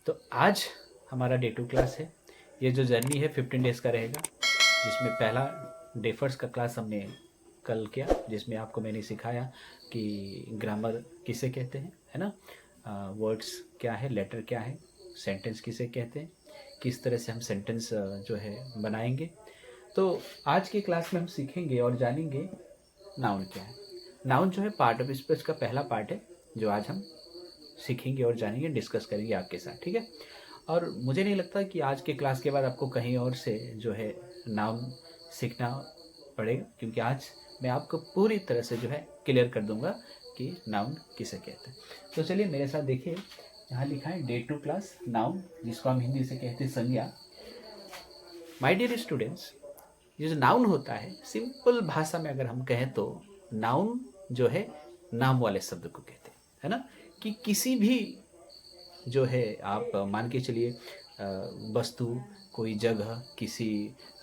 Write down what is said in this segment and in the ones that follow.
तो आज हमारा डे 2 क्लास है। ये जो जर्नी है 15 डेज़ का रहेगा, जिसमें पहला डे फर्स्ट का क्लास हमने कल किया, जिसमें आपको मैंने सिखाया कि ग्रामर किसे कहते हैं, है ना, वर्ड्स क्या है, लेटर क्या है, सेंटेंस किसे कहते हैं, किस तरह से हम सेंटेंस जो है बनाएंगे। तो आज की क्लास में हम सीखेंगे और जानेंगे नाउन क्या है। नाउन जो है पार्ट ऑफ स्पीच का पहला पार्ट है, जो आज हम सीखेंगे और जानेंगे, डिस्कस करेंगे आपके साथ, ठीक है। और मुझे नहीं लगता कि आज के क्लास के बाद आपको कहीं और से जो है नाउन सीखना पड़ेगा, क्योंकि आज मैं आपको पूरी तरह से जो है क्लियर कर दूंगा कि नाउन किसे कहते हैं। तो चलिए मेरे साथ देखिए, यहाँ लिखा है डे 2 क्लास नाउन, जिसको हम हिंदी से कहते हैं संज्ञा। माय डियर स्टूडेंट्स, ये जो नाउन होता है, सिंपल भाषा में अगर हम कहें तो नाउन जो है नाम वाले शब्द को कहते हैं, है ना। कि किसी भी जो है आप मान के चलिए वस्तु, कोई जगह, किसी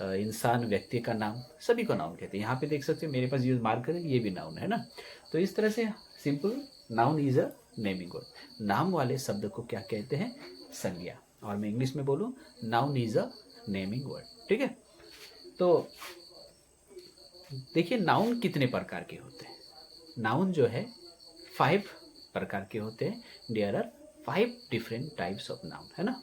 इंसान, व्यक्ति का नाम, सभी को नाउन कहते हैं। यहाँ पे देख सकते हो मेरे पास यूज मार्कर है, ये भी नाउन है ना। तो इस तरह से simple noun is a naming word. नाम वाले शब्द को क्या कहते हैं? संज्ञा। और मैं इंग्लिश में बोलूँ, noun is a naming word, ठीक है। तो देखिए नाउन कितने प्रकार के होते हैं। नाउन जो है 5 प्रकार के होते हैं। There are 5 different types of noun, है ना।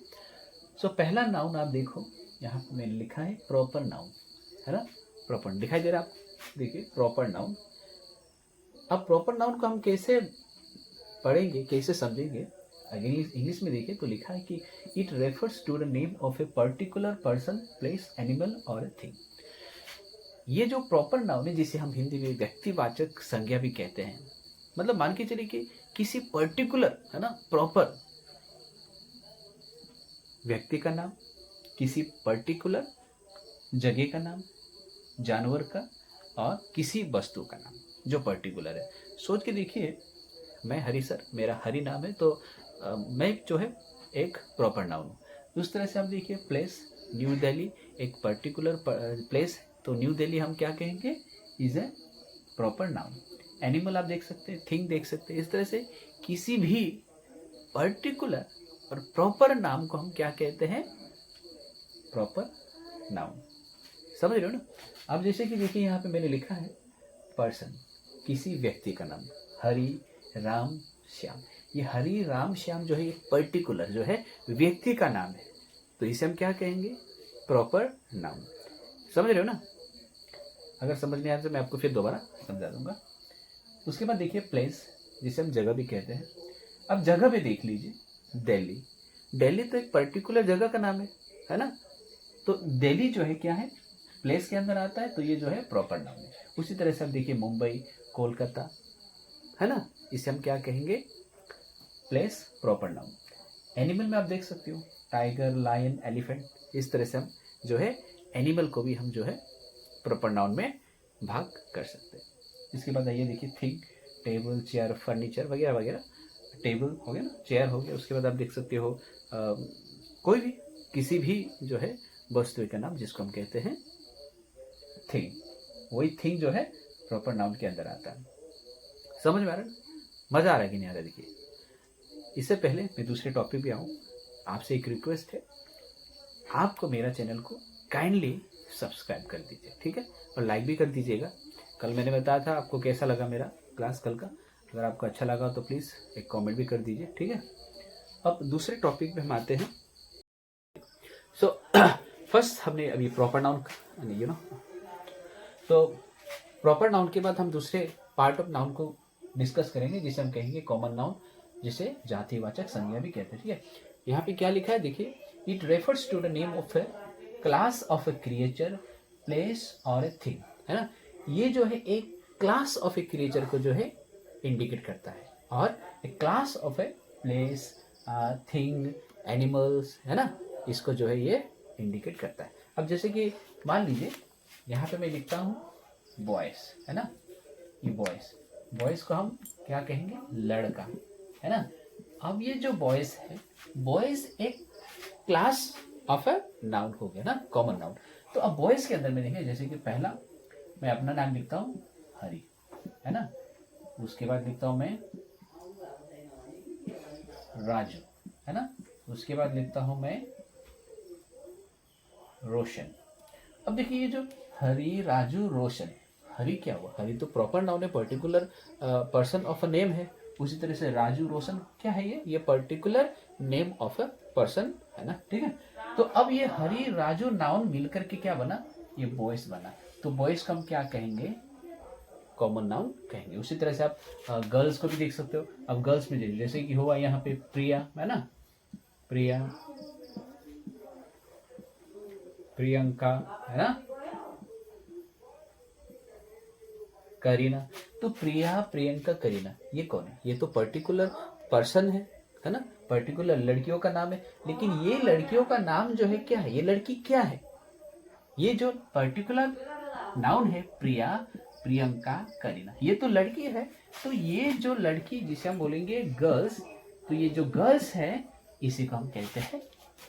सो पहला नाउन आप देखो, यहाँ पे मैंने लिखा है प्रॉपर नाउन, है ना। प्रॉपर दिखाई दे रहा है आपको, देखिए प्रॉपर नाउन। अब प्रॉपर नाउन को हम कैसे पढ़ेंगे, कैसे समझेंगे? इंग्लिश में देखिए तो लिखा है कि it refers to the name of a particular person, place, animal और थिंग। ये जो प्रॉपर नाउन है, जिसे हम हिंदी में व्यक्तिवाचक संज्ञा भी कहते हैं, मतलब मान के चलिए कि किसी पर्टिकुलर, है ना, प्रॉपर व्यक्ति का नाम, किसी पर्टिकुलर जगह का नाम, जानवर का, और किसी वस्तु का नाम जो पर्टिकुलर है। सोच के देखिए, मैं हरी सर, मेरा हरी नाम है, तो मैं जो है एक प्रॉपर नाउन हूँ। उस तरह से आप देखिए प्लेस, न्यू दिल्ली एक पर्टिकुलर प्लेस है, तो न्यू दिल्ली हम क्या कहेंगे? Is a proper noun. Animal आप देख सकते हैं, थिंग देख सकते हैं। इस तरह से किसी भी पर्टिकुलर और प्रॉपर नाम को हम क्या कहते हैं? Proper noun. समझ रहे हो ना। अब जैसे कि देखिए यहाँ पे मैंने लिखा है पर्सन, किसी व्यक्ति का नाम, हरि, राम, श्याम। ये हरि, राम, श्याम जो है, ये पर्टिकुलर जो है व्यक्ति का नाम है, तो इसे हम क्या कहेंगे? Proper noun. समझ रहे हो ना। अगर समझ नहीं आया तो मैं आपको फिर दोबारा समझा दूंगा। उसके बाद देखिए प्लेस, जिसे हम जगह भी कहते हैं। अब जगह पे देख लीजिए, दिल्ली। दिल्ली तो एक पर्टिकुलर जगह का नाम है ना। तो दिल्ली जो है क्या है? प्लेस के अंदर आता है, तो ये जो है प्रॉपर नाउन है। उसी तरह से आप देखिए मुंबई, कोलकाता, है ना, इसे हम क्या कहेंगे? Place, proper noun. एनिमल में आप देख सकते हो टाइगर, लायन, एलिफेंट। इस तरह से हम जो है एनिमल को भी हम जो है प्रॉपर नाउन में भाग कर सकते हैं। इसके बाद आइए देखिए थिंग, टेबल, चेयर, फर्नीचर वगैरह वगैरह। टेबल हो गया ना, चेयर हो गया। उसके बाद आप देख सकते हो कोई भी, किसी भी जो है वस्तु का नाम, जिसको हम कहते हैं थिंग। वही थिंग जो है प्रॉपर नाउन के अंदर आता है। समझ में आ रहा है? मजा आ रहा है कि नहीं आ रहा है? देखिए, इससे पहले मैं दूसरे टॉपिक पे आऊँ, आपसे एक रिक्वेस्ट है, आपको मेरा चैनल को काइंडली सब्सक्राइब कर दीजिए, ठीक है, और लाइक भी कर दीजिएगा। कल मैंने बताया था आपको कैसा लगा मेरा क्लास कल का। अगर आपको अच्छा लगा तो प्लीज़ एक कमेंट भी कर दीजिए, ठीक है। अब दूसरे टॉपिक पे हम आते हैं। सो फर्स्ट हमने अभी प्रॉपर नाउन, तो प्रॉपर नाउन के बाद हम दूसरे पार्ट ऑफ नाउन को डिस्कस करेंगे, जिसे हम कहेंगे कॉमन नाउन, जिसे जातिवाचक संज्ञा भी कहते हैं, ठीक है। यहाँ पे क्या लिखा है देखिए, it refers to the name of a class of a creature, place और ए थिंग, है ना। ये जो है एक क्लास ऑफ ए क्रिएचर को जो है इंडिकेट करता है, और a class of a place, thing, animals, है ना, इसको जो है ये इंडिकेट करता है। अब जैसे कि मान लीजिए यहाँ पे मैं लिखता हूँ बॉयस, है ना, ये बॉयस। बॉयस को हम क्या कहेंगे? लड़का, है ना। अब ये जो बॉयस है, बॉयस एक क्लास ऑफ ए नाउन हो गया ना, कॉमन नाउन। तो अब बॉयस के अंदर में देखिए, जैसे कि पहला मैं अपना नाम लिखता हूँ हरी, है ना। उसके बाद लिखता हूँ मैं राजू, है ना। उसके बाद लिखता हूं मैं रोशन। अब देखिए ये जो हरी, राजू, रोशन, हरी क्या हुआ? हरी तो प्रॉपर नाउन है, particular person of a name है। उसी तरह से राजू, रोशन क्या है? ये particular name of a person है ना, ठीक है। तो अब ये हरी, राजू नाउन मिलकर के क्या बना? ये बॉयज बना। तो बॉयज को हम क्या कहेंगे? कॉमन नाउन कहेंगे। उसी तरह से आप गर्ल्स को भी देख सकते हो। अब गर्ल्स में जैसे कि हुआ यहाँ पे प्रिया है ना, प्रिया, प्रियंका है ना, करीना। तो प्रिया, प्रियंका, करीना ये कौन है? ये तो पर्टिकुलर पर्सन है ना, पर्टिकुलर लड़कियों का नाम है। लेकिन ये लड़कियों का नाम जो है क्या है? ये लड़की क्या है? ये जो पर्टिकुलर नाउन है प्रिया, प्रियंका, करीना, ये तो लड़की है। तो ये जो लड़की जिसे हम बोलेंगे गर्ल्स, तो ये जो गर्ल्स है इसी को हम कहते हैं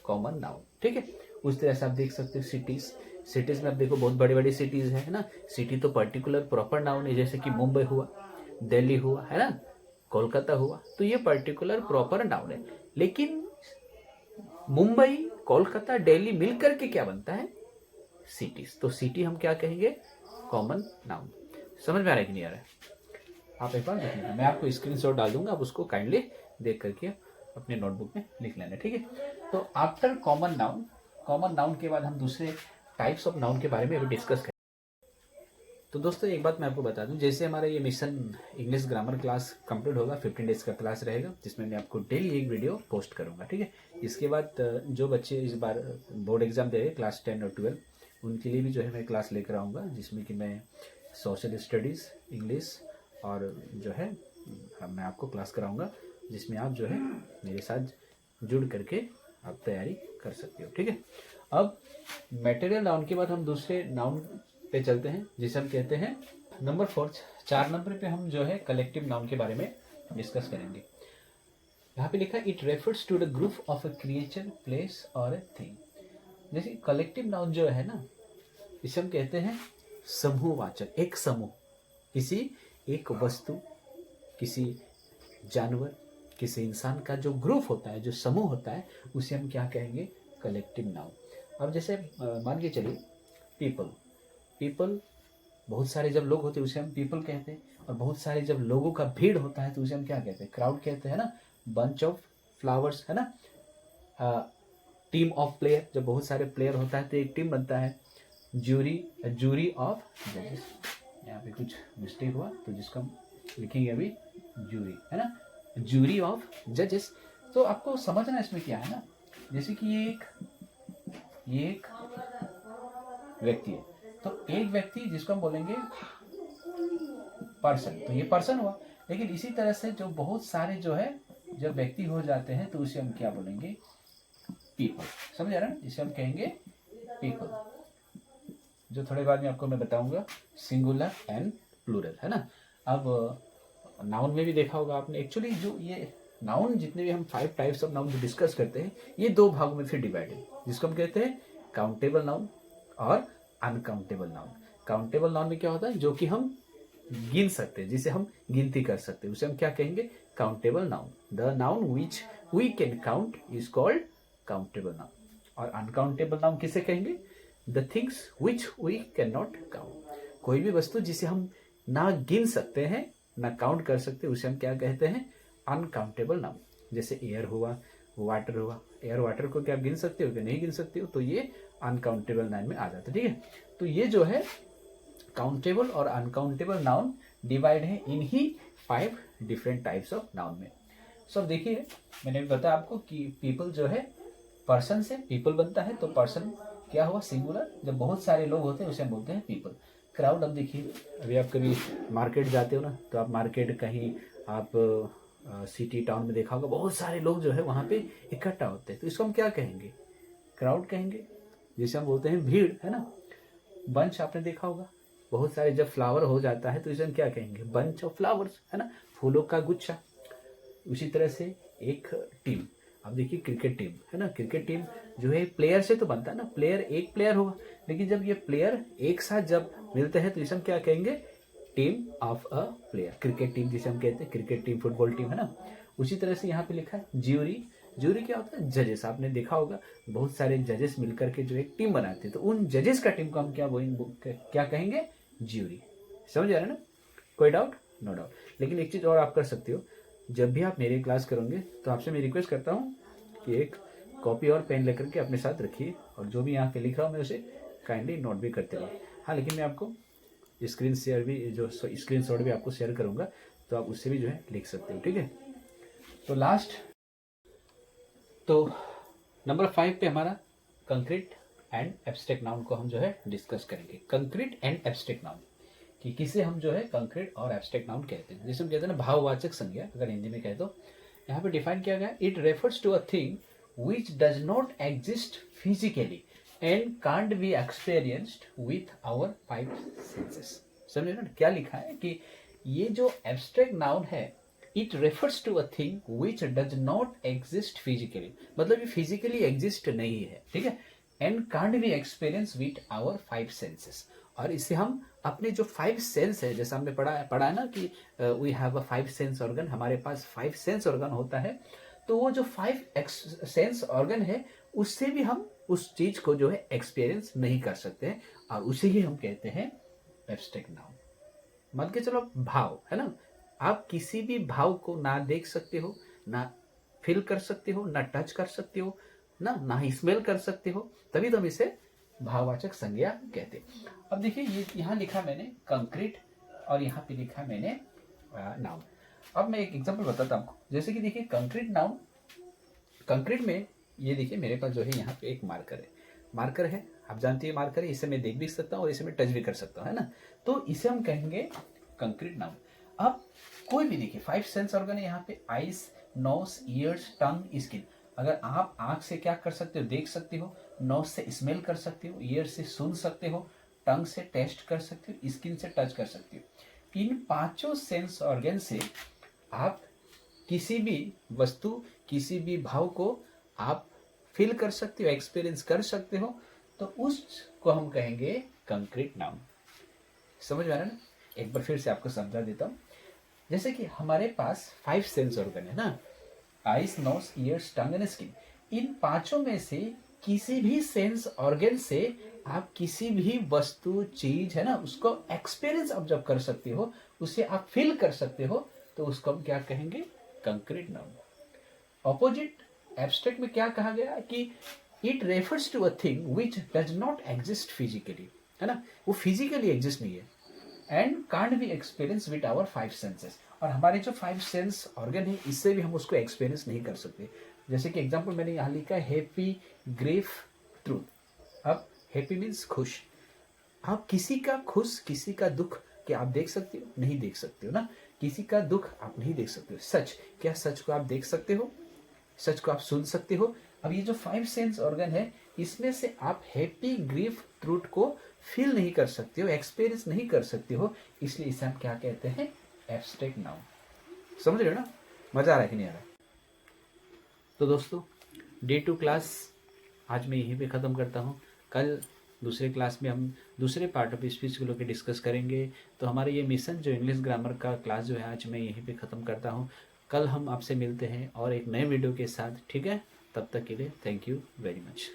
कॉमन नाउन, ठीक है। उस तरह से आप देख सकते हो सिटीज। सिटीज में आप देखो बहुत बड़ी बड़ी सिटीज है ना। सिटी तो पर्टिकुलर प्रॉपर नाउन है, जैसे कि मुंबई हुआ, दिल्ली हुआ है ना, कोलकाता हुआ, तो ये पर्टिकुलर प्रॉपर नाउन है। लेकिन मुंबई, कोलकाता, दिल्ली मिलकर के क्या बनता है? सिटीज। तो सिटी हम क्या कहेंगे? Common noun. समझ में आ रहा है कि नहीं आ रहा है? आप एक बार देख लेना, मैं आपको स्क्रीनशॉट डाल दूंगा, आप उसको काइंडली देख करके अपने नोटबुक में लिख लेना, ठीक है। तो after common noun, common noun के बाद हम दूसरे टाइप्स ऑफ नाउन के बारे में अभी डिस्कस करें। तो दोस्तों एक बात मैं आपको बता दूं, जैसे हमारा ये mission English grammar class complete होगा, 15 डेज का क्लास रहेगा, जिसमें मैं आपको डेली एक वीडियो पोस्ट करूंगा, ठीक है। इसके बाद जो बच्चे इस बार बोर्ड एग्जाम दे रहे हैं क्लास 10 और 12, उनके लिए भी जो है मैं क्लास लेकर आऊँगा, जिसमें कि मैं सोशल स्टडीज़, इंग्लिश और जो है मैं आपको क्लास कराऊँगा, जिसमें आप जो है मेरे साथ जुड़ करके आप तैयारी कर सकते हो, ठीक है। अब मटेरियल नाउन के बाद हम दूसरे नाउन पे चलते हैं, जिसे हम कहते हैं नंबर 4, 4 नंबर पे हम जो है कलेक्टिव नाउन के बारे में डिस्कस करेंगे। यहाँ पे लिखा it refers to the group of a creature, place और ए थिंग। जैसे कलेक्टिव नाउन जो है ना, इसे हम कहते हैं समूहवाचक। एक समूह, किसी एक वस्तु, किसी जानवर, किसी इंसान का जो ग्रुप होता है, जो समूह होता है, उसे हम क्या कहेंगे? Collective noun. अब जैसे मान के चलिए पीपल, पीपल बहुत सारे जब लोग होते हैं उसे हम पीपल कहते हैं, और बहुत सारे जब लोगों का भीड़ होता है तो उसे हम क्या कहते हैं? क्राउड कहते हैं ना। बंच ऑफ फ्लावर्स है ना, टीम ऑफ प्लेयर, जब बहुत सारे प्लेयर होता है तो एक टीम बनता है। जूरी, जूरी ऑफ जजेस, यहाँ पे कुछ मिस्टेक हुआ तो जिसको हम लिखेंगे अभी जूरी है ना, जूरी ऑफ जजेस। तो आपको समझना इसमें क्या है ना, जैसे कि ये एक व्यक्ति है, तो एक व्यक्ति जिसको हम बोलेंगे पर्सन, तो ये पर्सन हुआ। लेकिन इसी तरह से जो बहुत सारे जो है जब व्यक्ति हो जाते हैं तो उसे हम क्या बोलेंगे? पीपल। समझ आ रहा है ना, इसे हम कहेंगे पीपल, जो थोड़े बाद में आपको मैं बताऊंगा सिंगुलर एंड प्लूरल है ना। अब नाउन में भी देखा होगा आपने, एक्चुअली जो ये नाउन जितने भी हम 5 टाइप्स ऑफ नाउन जो डिस्कस करते हैं, ये 2 भागों में फिर डिवाइड है, जिसको हम कहते हैं काउंटेबल नाउन और अनकाउंटेबल नाउन। काउंटेबल नाउन में क्या होता है? जो कि हम गिन सकते हैं, जिसे हम गिनती कर सकते हैं, उसे हम क्या कहेंगे? Countable noun. The noun which we can count is called countable noun. और अनकाउंटेबल नाउन किसे कहेंगे? The things which we can not count. कोई भी वस्तु जिसे हम ना गिन सकते हैं, ना काउंट कर सकते, उसे हम क्या कहते हैं? Uncountable noun. जैसे एयर हुआ, वाटर हुआ, एयर वाटर को क्या आप गिन सकते हो कि नहीं गिन सकते हो? तो ये अनकाउंटेबल नाउन में आ जाता है, ठीक है। तो ये जो है काउंटेबल और अनकाउंटेबल नाउन डिवाइड है इन ही 5 डिफरेंट टाइप्स ऑफ नाउन में। सो देखिए मैंने भी बताया आपको कि पीपल जो है पर्सन से पीपल बनता है, तो पर्सन क्या हुआ? सिंगुलर। जब बहुत सारे लोग होते हैं उसे हम बोलते हैं पीपल। क्राउड, अब देखिए अभी आप कभी मार्केट जाते हो ना, तो आप मार्केट कहीं आप सिटी टाउन में देखा होगा, बहुत सारे लोग जो है वहाँ पे इकट्ठा होते हैं, तो इसको हम क्या कहेंगे? क्राउड कहेंगे, जिसे हम बोलते हैं भीड़ है ना। बंच आपने देखा होगा, बहुत सारे जब फ्लावर हो जाता है तो इसे हम क्या कहेंगे? बंच ऑफ फ्लावर्स है ना, फूलों का गुच्छा। उसी तरह से एक टीम, अब देखिए क्रिकेट टीम है ना, क्रिकेट टीम जो है प्लेयर से तो बनता है ना, प्लेयर एक प्लेयर होगा, लेकिन जब ये प्लेयर एक साथ जब मिलते हैं तो इसे हम क्या कहेंगे? Team of a player. Cricket team जिसे हम कहते हैं क्रिकेट टीम, फुटबॉल टीम है ना। उसी तरह से यहाँ पे लिखा है ज्यूरी, ज्यूरी क्या होता है? जजेस। आपने देखा होगा बहुत सारे जजेस मिलकर के जो एक टीम बनाते हैं, तो उन जजेस का टीम को हम क्या कहेंगे? ज्यूरी। समझ आ रहा है ना? कोई डाउट? No doubt. लेकिन एक चीज़ और आप कर सकते हो, जब भी आप मेरी क्लास करोगे तो आपसे मैं रिक्वेस्ट करता हूँ कि एक कॉपी और पेन लेकर के अपने साथ रखिए, और जो भी यहाँ पे लिख रहा हूँ मैं उसे काइंडली नोट भी करते रहिए। हाँ, लेकिन मैं आपको स्क्रीन शॉट भी आपको शेयर करूँगा, तो आप उससे भी जो है लिख सकते हो, ठीक है? तो लास्ट, तो नंबर 5 पे हमारा कंक्रीट एंड एब्स्ट्रैक्ट नाउन को हम जो है डिस्कस करेंगे। कंक्रीट एंड एब्स्ट्रैक्ट नाउन, कि किसे हम जो है कंक्रीट और एब्स्ट्रैक्ट नाउन कहते हैं, जिसे हम कहते हैं ना भाववाचक संज्ञा, अगर हिंदी में कहे तो। यहाँ पे डिफाइन किया गया, it refers to a thing which does not exist physically and can't be experienced with our 5 senses. समझे ना क्या लिखा है? कि ये जो एब्स्ट्रैक्ट नाउन है, it refers to a thing which does not exist physically, मतलब ये फिजिकली एग्जिस्ट नहीं है, ठीक है? And can't be experience with our 5 senses, और इसे हम अपने जो 5 सेंस है, जैसा हमने पढ़ा है ना कि we have a 5 sense organ, हमारे पास 5 सेंस ऑर्गन होता है, तो वो जो 5 सेंस ऑर्गन है उससे भी हम उस चीज को जो है एक्सपीरियंस नहीं कर सकते हैं, और उसे ही हम कहते हैं एब्स्ट्रैक्ट नाउन। मान के चलो भाव है ना, आप किसी भी भाव को ना देख सकते हो, ना फील कर सकते हो, ना टच कर सकते हो, ना स्मेल कर सकते हो, तभी तो हम इसे भाववाचक संज्ञा कहते हैं। अब देखिए ये यहाँ लिखा मैंने कंक्रीट, और यहाँ पे लिखा मैंने नाउन। अब मैं एक एग्जांपल बताता हूँ आपको, जैसे कि देखिए कंक्रीट नाउन, कंक्रीट में ये देखिए मेरे पास जो है यहाँ पे एक मार्कर है, मार्कर है, आप जानते हैं मार्कर है, इसे मैं देख भी सकता हूँ और इसे मैं टच भी कर सकता हूँ, है ना? तो इसे हम कहेंगे कंक्रीट नाउन। अब कोई भी देखिए 5 सेंस ऑर्गन है यहाँ पे, आइज, नोज, ईयर्स, टंग, स्किन। अगर आप आंख से क्या कर सकते हो? देख सकते हो, नोज से स्मेल कर सकते हो, ईयर से सुन सकते हो, टंग से टेस्ट कर सकते हो, स्किन से टच कर सकते हो। इन 5 सेंस ऑर्गन से आप किसी भी वस्तु, किसी भी भाव को आप फील कर सकते हो, एक्सपीरियंस कर सकते हो, तो उसको हम कहेंगे कंक्रीट नाउन। समझ में आ रहा है ना? एक बार फिर से आपको समझा देता हूँ। जैसे कि हमारे पास 5 सेंस ऑर्गन है ना, eyes, nose, ears, tongue and skin. इन 5 में से किसी भी सेंस ऑर्गन से आप किसी भी वस्तु, चीज है ना, उसको एक्सपीरियंस आप जब कर सकते हो, उसे आप फील कर सकते हो, तो उसको हम क्या कहेंगे? Concrete noun. ऑपोजिट एब्स्ट्रैक्ट में क्या कहा गया कि it refers to a thing which does not exist physically, है ना, वो फिजिकली एग्जिस्ट नहीं है, and can't be experience with our 5 senses, और हमारे जो 5 सेंस ऑर्गन है इससे भी हम उसको एक्सपीरियंस नहीं कर सकते। जैसे कि एग्जांपल मैंने यहाँ लिखा है हैप्पी, ग्रीफ, ट्रूथ। अब हैप्पी मीन्स खुश, आप किसी का खुश, किसी का दुख क्या आप देख सकते हो? नहीं देख सकते हो ना। किसी का दुख आप नहीं देख सकते हो। सच, क्या सच को आप देख सकते हो? सच को आप सुन सकते हो? अब ये जो 5 सेंस ऑर्गन है, इसमें से आप हैप्पी, ग्रीफ, ट्रूथ को फील नहीं कर सकते हो, एक्सपीरियंस नहीं कर सकते हो, इसलिए इसे हम क्या कहते हैं? Abstract noun. समझ रहे हो ना? मजा आ रहा है कि नहीं आ रहा? तो दोस्तों, डे 2 क्लास आज मैं यहीं पे ख़त्म करता हूँ। कल दूसरे क्लास में हम दूसरे पार्ट ऑफ स्पीच को लेकर डिस्कस करेंगे। तो हमारे ये मिशन जो इंग्लिश ग्रामर का क्लास जो है आज मैं यहीं पे ख़त्म करता हूँ। कल हम आपसे मिलते हैं और एक नए वीडियो के साथ, ठीक है? तब तक के लिए थैंक यू वेरी मच।